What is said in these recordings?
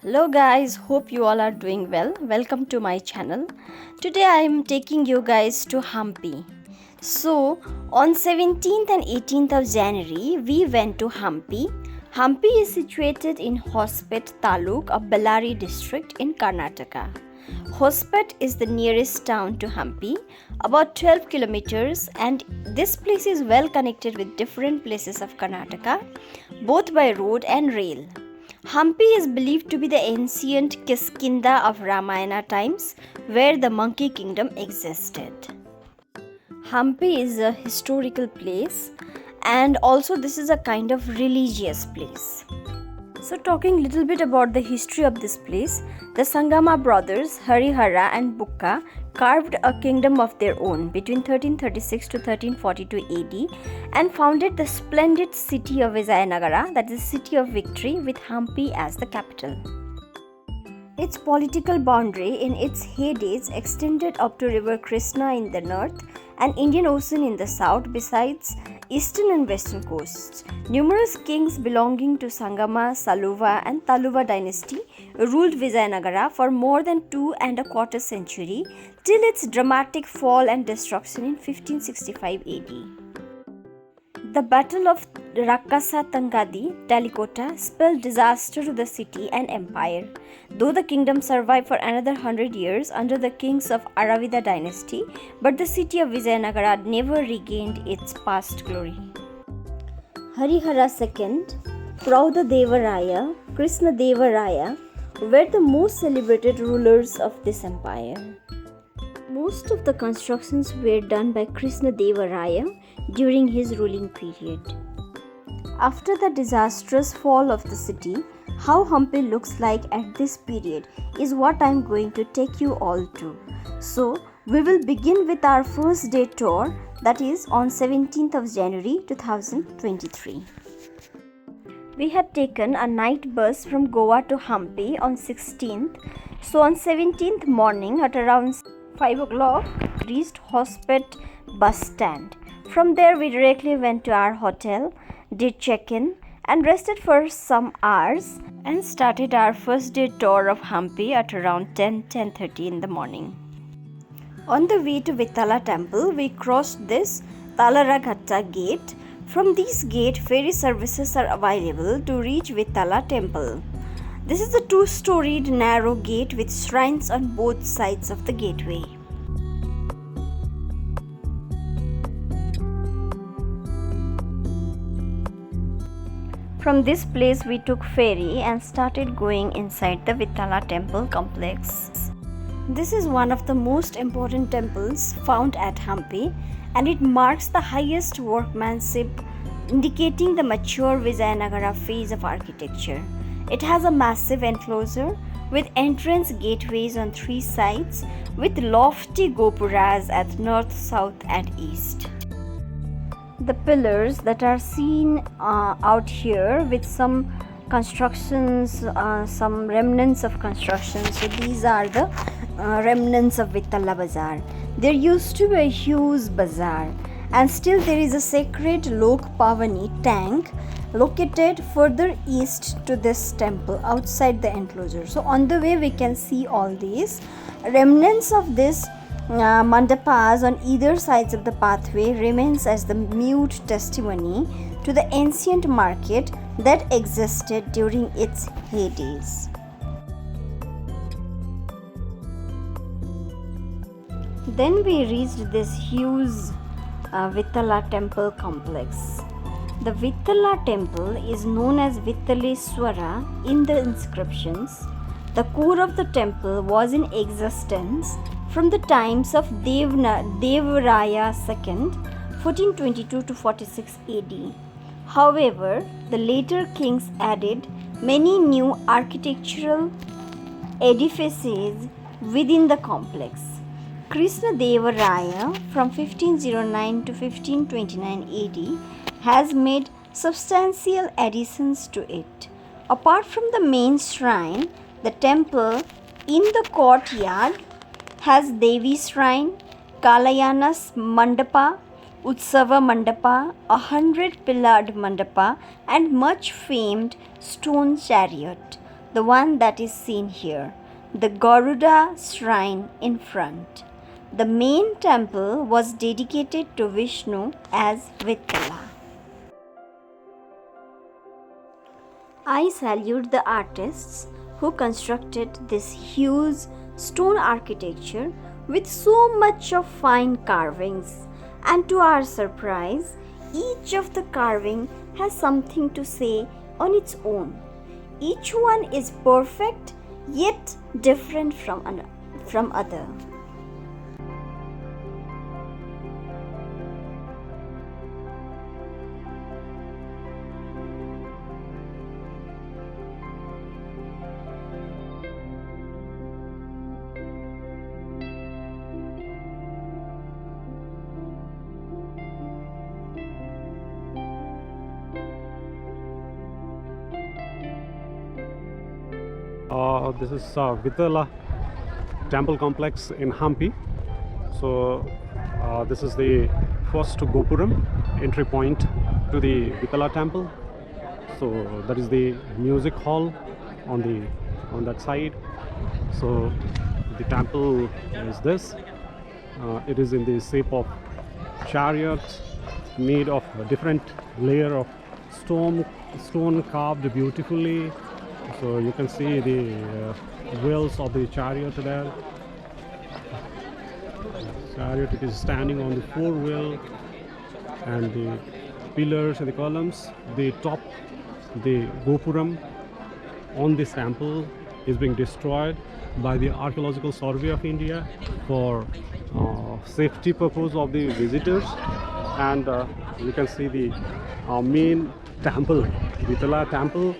Hello guys, hope you all are doing well. Welcome to my channel. Today I am taking you guys to Hampi. So, on 17th and 18th of January, we went to Hampi. Hampi is situated in Hospete Taluk of Bellary district in Karnataka. Hospete is the nearest town to Hampi, about 12 kilometers, and this place is well connected with different places of Karnataka, both by road and rail. Hampi is believed to be the ancient Kiskinda of Ramayana times, where the monkey kingdom existed. Hampi is a historical place, and also this is a kind of religious place. So talking a little bit about the history of this place, the Sangama brothers Harihara and Bukka carved a kingdom of their own between 1336 to 1342 AD and founded the splendid city of Vijayanagara, that is city of victory, with Hampi as the capital. Its political boundary in its heydays extended up to River Krishna in the north and Indian Ocean in the south, besides eastern and western coasts. Numerous kings belonging to Sangama, Saluva and Taluva dynasty ruled Vijayanagara for more than 2.25 centuries till its dramatic fall and destruction in 1565 AD. The Battle of Rakasa Tangadi, Talikota, spelled disaster to the city and empire, though the kingdom survived for another 100 years under the kings of Aravida dynasty, but the city of Vijayanagara never regained its past glory. Harihara II, Prauda Devaraya, Krishna Devaraya were the most celebrated rulers of this empire. Most of the constructions were done by Krishna Devaraya during his ruling period. After the disastrous fall of the city, how Hampi looks like at this period is what I am going to take you all to. So, we will begin with our first day tour, that is on 17th of January 2023. We had taken a night bus from Goa to Hampi on 16th. So on 17th morning at around 5 o'clock, reached Hospete bus stand. From there we directly went to our hotel, did check-in and rested for some hours and started our first day tour of Hampi at around 10:30 in the morning. On the way to Vittala temple, we crossed this Talaraghatta gate. From this gate, ferry services are available to reach Vittala temple. This is a two-storied narrow gate with shrines on both sides of the gateway. From this place we took ferry and started going inside the Vittala temple complex. This is one of the most important temples found at Hampi, and it marks the highest workmanship, indicating the mature Vijayanagara phase of architecture. It has a massive enclosure with entrance gateways on 3 sides with lofty gopuras at north, south and east. The pillars that are seen out here with some constructions, some remnants of construction. So these are the remnants of Vittala Bazaar. There used to be a huge bazaar, and still there is a sacred Lok Pavani tank located further east to this temple outside the enclosure. So on the way we can see all these remnants of this mandapas on either sides of the pathway remains as the mute testimony to the ancient market that existed during its heydays. Then we reached this huge Vittala temple complex. The Vittala temple is known as Vittaleswara in the inscriptions. The core of the temple was in existence from the times of Devaraya II, 1422 to 46 AD. However, the later kings added many new architectural edifices within the complex. Krishna Devaraya from 1509 to 1529 AD has made substantial additions to it. Apart from the main shrine, the temple in the courtyard has Devi shrine, Kalayanas Mandapa, Utsava Mandapa, 100 pillared Mandapa and much famed stone chariot. the one that is seen here, the Garuda shrine in front. The main temple was dedicated to Vishnu as Vittala. I salute the artists who constructed this huge stone architecture with so much of fine carvings, and to our surprise, each of the carving has something to say on its own. Each one is perfect yet different from other. This is Vittala temple complex in Hampi. So this is the first Gopuram entry point to the Vittala temple. So that is the music hall on that side. So the temple is this. It is in the shape of chariots made of a different layer of stone carved beautifully. So you can see the wheels of the chariot there. Chariot is standing on the four wheel, and the pillars and the columns. The top, the Gopuram on this temple is being destroyed by the Archaeological Survey of India for safety purpose of the visitors. And you can see the main temple, Vittala temple,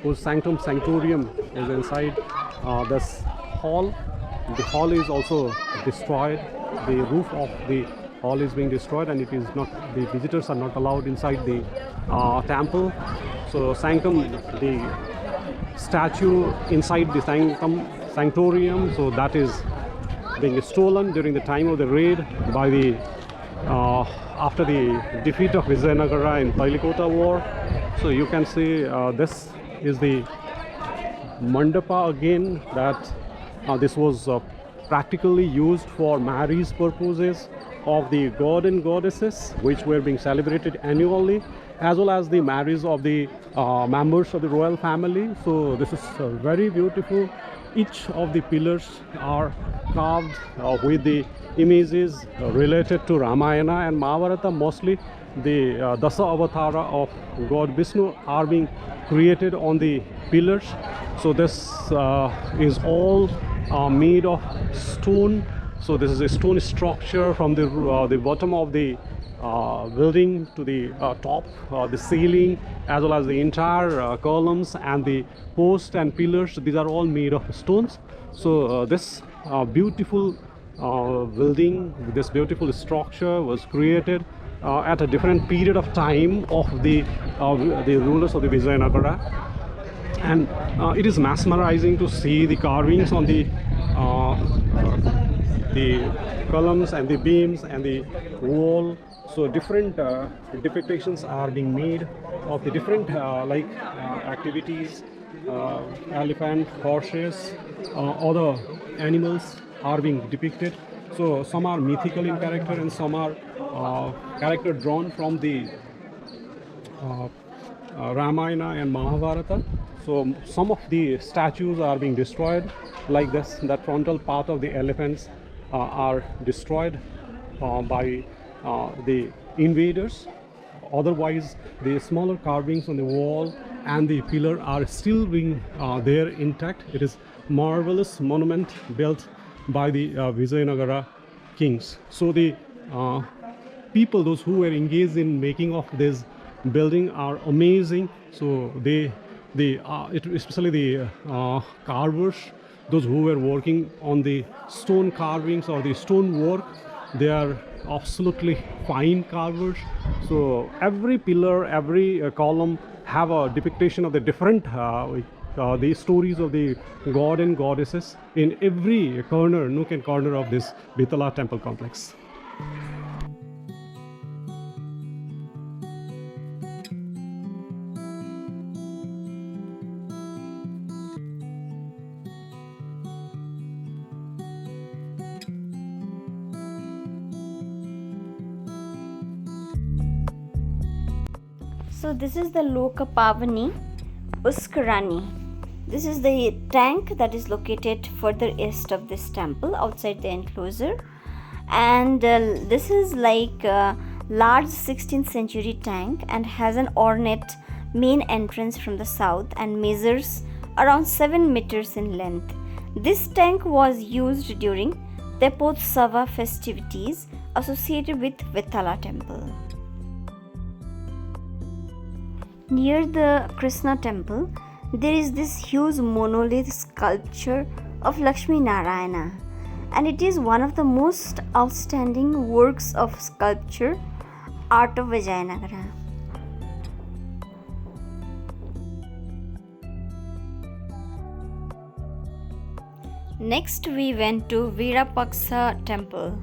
whose sanctum sanctorium is inside this hall. The hall is also destroyed. The roof of the hall is being destroyed, and it is not, the visitors are not allowed inside the temple. So sanctum, the statue inside the sanctum sanctorium, so that is being stolen during the time of the raid by the after the defeat of Vijayanagara in Tailikota war. So you can see this is the mandapa again, that this was practically used for marriage purposes of the god and goddesses, which were being celebrated annually, as well as the marriage of the members of the royal family. So this is very beautiful. Each of the pillars are carved with the images related to Ramayana and Mahabharata. Mostly the Dasa Avatara of God Vishnu are being created on the pillars. So this is all made of stone. So this is a stone structure from the bottom of the building to the top, the ceiling, as well as the entire columns and the posts and pillars. These are all made of stones. So this beautiful building, this beautiful structure was created at a different period of time of the rulers of the Vijayanagara. And it is mesmerizing to see the carvings on the columns and the beams and the wall. So different depictions are being made of the different activities. Elephant, horses, other animals are being depicted. So some are mythical in character, and some are character drawn from the Ramayana and Mahabharata. So some of the statues are being destroyed like this. That frontal part of the elephants are destroyed by the invaders. Otherwise, the smaller carvings on the wall and the pillar are still being there intact. It is marvelous monument built by the Vijayanagara kings. So the people, those who were engaged in making of this building, are amazing. So especially the carvers, those who were working on the stone carvings or the stone work, they are absolutely fine carvers. So every pillar, every column have a depiction of the different the stories of the god and goddesses in every corner, nook and corner of this Vittala temple complex. So this is the Loka Pavani Uskarani. This is the tank that is located further east of this temple outside the enclosure, and this is like a large 16th century tank and has an ornate main entrance from the south and measures around 7 meters in length. This tank was used during Tepotsava festivities associated with Vithala temple. Near the Krishna temple, there is this huge monolith sculpture of Lakshmi Narayana, and it is one of the most outstanding works of sculpture art of Vijayanagara. Next, we went to Virupaksa temple.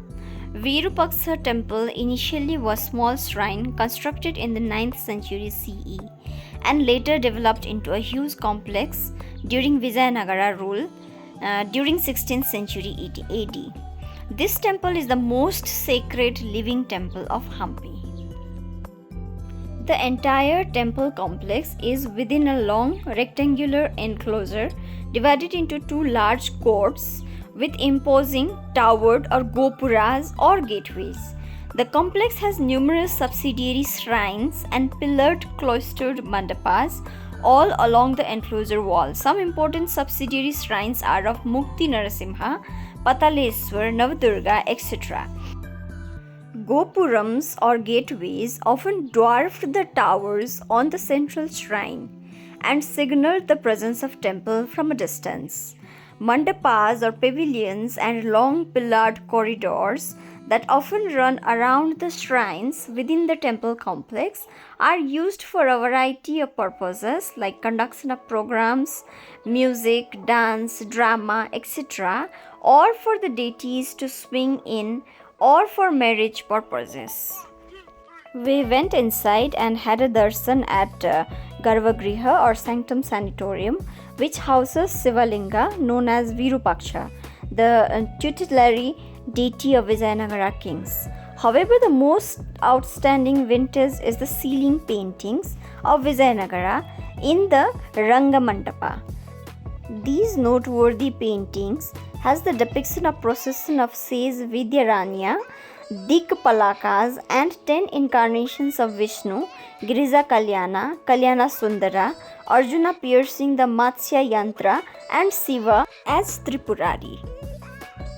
Virupaksa temple initially was a small shrine constructed in the 9th century CE and later developed into a huge complex during Vijayanagara rule during 16th century AD. This temple is the most sacred living temple of Hampi. The entire temple complex is within a long rectangular enclosure divided into two large courts with imposing towered or gopuras or gateways. The complex has numerous subsidiary shrines and pillared cloistered mandapas all along the enclosure wall. Some important subsidiary shrines are of Mukti Narasimha, Pataleswar, Navadurga, etc. Gopurams or gateways often dwarfed the towers on the central shrine and signaled the presence of temple from a distance. Mandapas or pavilions and long pillared corridors that often run around the shrines within the temple complex are used for a variety of purposes like conduction of programs, music, dance, drama, etc., or for the deities to swing in or for marriage purposes. We went inside and had a darshan at Garvagriha or Sanctum Sanatorium, which houses Sivalinga known as Virupaksha, the tutelary deity of Vijayanagara kings. However, the most outstanding vintage is the ceiling paintings of Vijayanagara in the Ranga Mandapa. These noteworthy paintings has the depiction of procession of says Vidyaranya, Dikpalakas and 10 incarnations of Vishnu, Girija Kalyana, Kalyana Sundara, Arjuna piercing the Matsya Yantra and Shiva as Tripurari.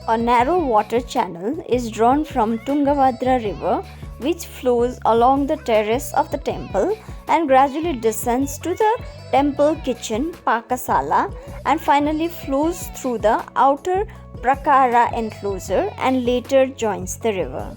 A narrow water channel is drawn from Tungabhadra river which flows along the terrace of the temple and gradually descends to the temple kitchen Pakasala and finally flows through the outer Prakara enclosure and later joins the river.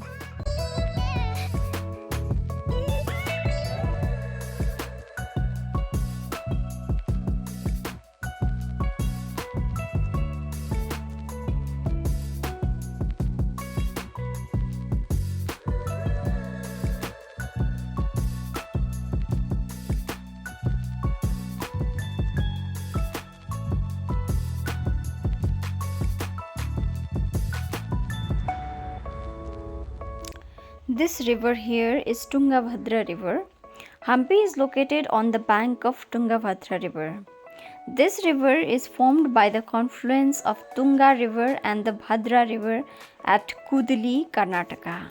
This river here is Tungabhadra river. Hampi is located on the bank of Tungabhadra river. This river is formed by the confluence of Tunga river and the Bhadra river at Kudli, Karnataka.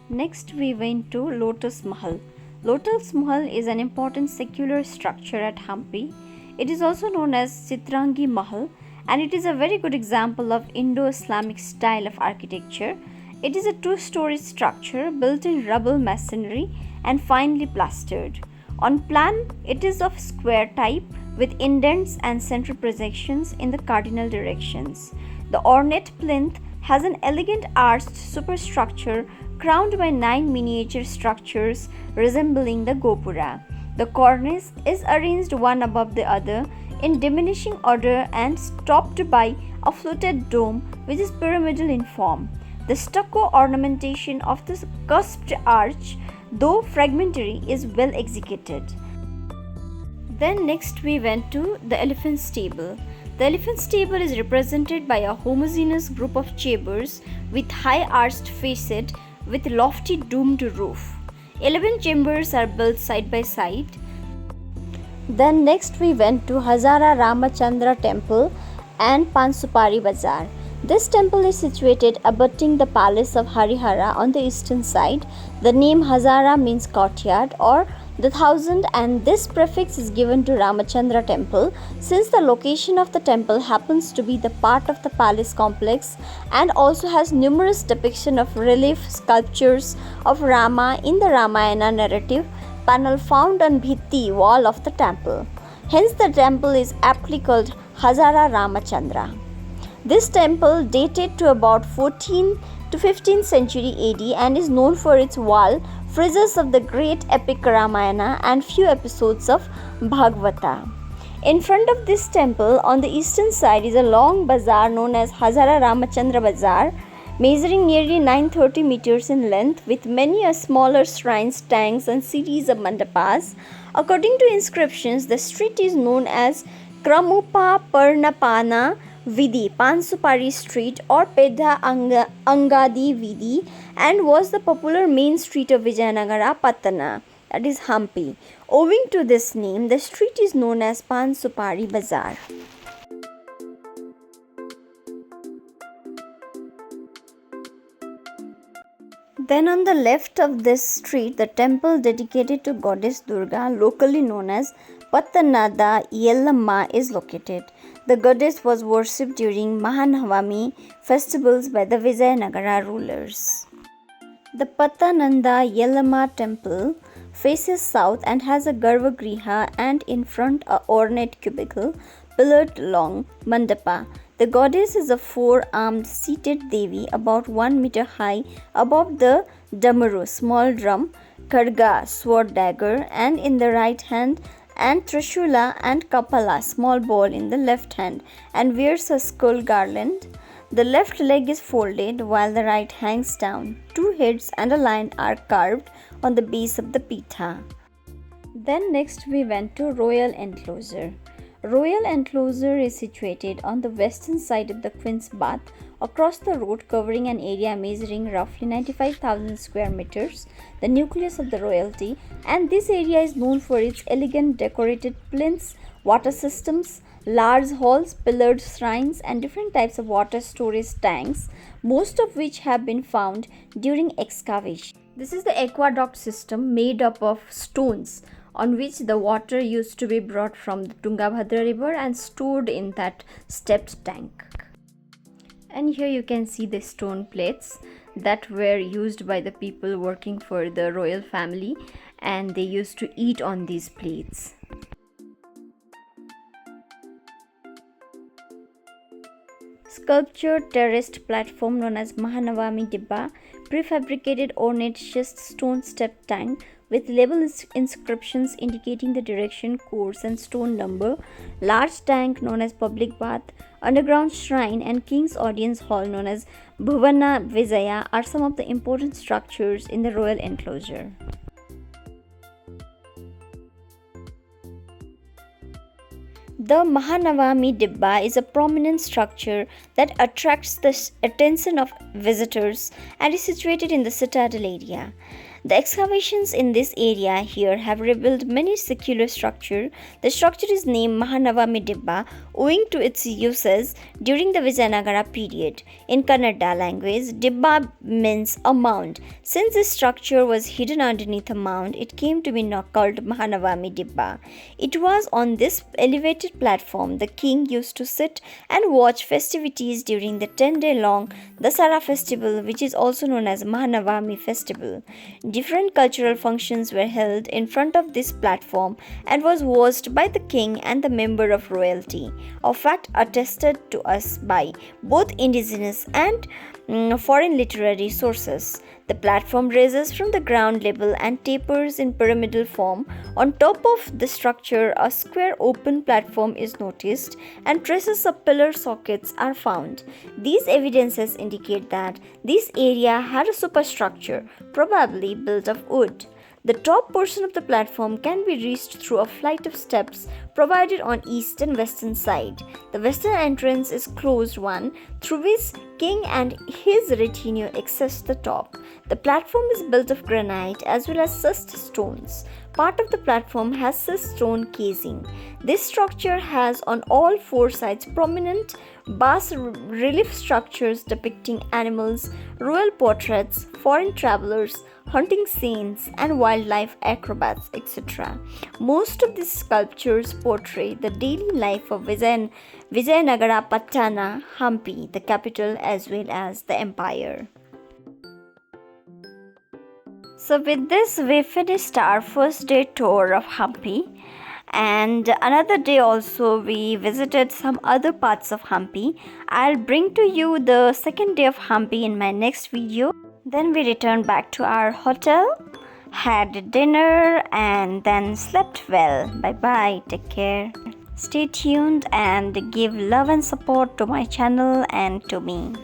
Next we went to Lotus Mahal. Lotus Mahal is an important secular structure at Hampi. It is also known as Chitrangi Mahal and it is a very good example of Indo-Islamic style of architecture. It is a two-story structure built in rubble masonry and finely plastered. On plan, it is of square type with indents and central projections in the cardinal directions. The ornate plinth has an elegant arched superstructure crowned by 9 miniature structures resembling the Gopura. The cornice is arranged one above the other in diminishing order and topped by a fluted dome which is pyramidal in form. The stucco ornamentation of this cusped arch, though fragmentary, is well executed. Then next we went to the elephant stable. The elephant's table is represented by a homogeneous group of chambers with high arched facade with lofty domed roof. 11 chambers are built side by side. Then next we went to Hazara Ramachandra Temple and Pansupari Bazaar. This temple is situated abutting the palace of Harihara on the eastern side. The name Hazara means courtyard or the thousand, and this prefix is given to Ramachandra temple since the location of the temple happens to be the part of the palace complex and also has numerous depictions of relief sculptures of Rama in the Ramayana narrative panel found on Bhitti wall of the temple. Hence the temple is aptly called Hazara Ramachandra. This temple dated to about 14th to 15th century AD and is known for its wall friezes of the great epic Ramayana and few episodes of Bhagavata. In front of this temple on the eastern side is a long bazaar known as Hazara Ramachandra Bazaar, measuring nearly 930 meters in length with many smaller shrines, tanks and series of mandapas. According to inscriptions, the street is known as Kramupa Parnapana Vidhi, Pansupari Street or Pedha Angadi Vidhi, and was the popular main street of Vijayanagara Patana, that is Hampi. Owing to this name, the street is known as Pansupari Bazaar. Then on the left of this street, the temple dedicated to goddess Durga, locally known as Pattanada Yellamma, is located. The goddess was worshipped during Mahanavami festivals by the Vijayanagara rulers. The Pattananda Yellamma temple faces south and has a Garbhagriha and in front a ornate cubicle, pillared long mandapa. The goddess is a four-armed seated Devi about 1 meter high above the Damaru, small drum, Khadga, sword dagger, and in the right hand, and Trishula and Kapala, small ball, in the left hand, and wears a skull garland. The left leg is folded while the right hangs down. 2 heads and a lion are carved on the base of the pitha. Then next we went to Royal Enclosure. Royal Enclosure is situated on the western side of the Queen's Bath, across the road, covering an area measuring roughly 95,000 square meters, the nucleus of the royalty, and this area is known for its elegant decorated plinths, water systems, large halls, pillared shrines, and different types of water storage tanks, most of which have been found during excavation. This is the aqueduct system made up of stones on which the water used to be brought from the Tungabhadra river and stored in that stepped tank. And here you can see the stone plates that were used by the people working for the royal family, and they used to eat on these plates. Sculptured terraced platform known as Mahanavami Dibba, prefabricated ornate schist stone step tank with label inscriptions indicating the direction, course and stone number, large tank known as public bath, underground shrine and king's audience hall known as Bhuvana Vijaya are some of the important structures in the royal enclosure. The Mahanavami Dibba is a prominent structure that attracts the attention of visitors and is situated in the citadel area. The excavations in this area here have revealed many secular structure. The structure is named Mahanavami Dibba owing to its uses during the Vijayanagara period. In Kannada language, Dibba means a mound. Since this structure was hidden underneath a mound, it came to be called Mahanavami Dibba. It was on this elevated platform the king used to sit and watch festivities during the 10-day-long Dasara festival, which is also known as Mahanavami festival. Different cultural functions were held in front of this platform and was watched by the king and the member of royalty, a fact attested to us by both indigenous and foreign literary sources. The platform rises from the ground level and tapers in pyramidal form. On top of the structure, a square open platform is noticed and traces of pillar sockets are found. These evidences indicate that this area had a superstructure, probably built of wood. The top portion of the platform can be reached through a flight of steps provided on east and western side. The western entrance is closed one through which king and his retinue access the top. The platform is built of granite as well as schist stones. Part of the platform has schist stone casing. This structure has on all four sides prominent bas relief structures depicting animals, royal portraits, foreign travelers, hunting scenes, and wildlife acrobats, etc. Most of these sculptures portray the daily life of Vijayanagara Pattana, Hampi, the capital as well as the empire. So with this we finished our first day tour of Hampi, and another day also we visited some other parts of Hampi. I'll bring to you the second day of Hampi in my next video. Then we returned back to our hotel, had dinner and then slept well. Bye bye, take care. Stay tuned and give love and support to my channel and to me.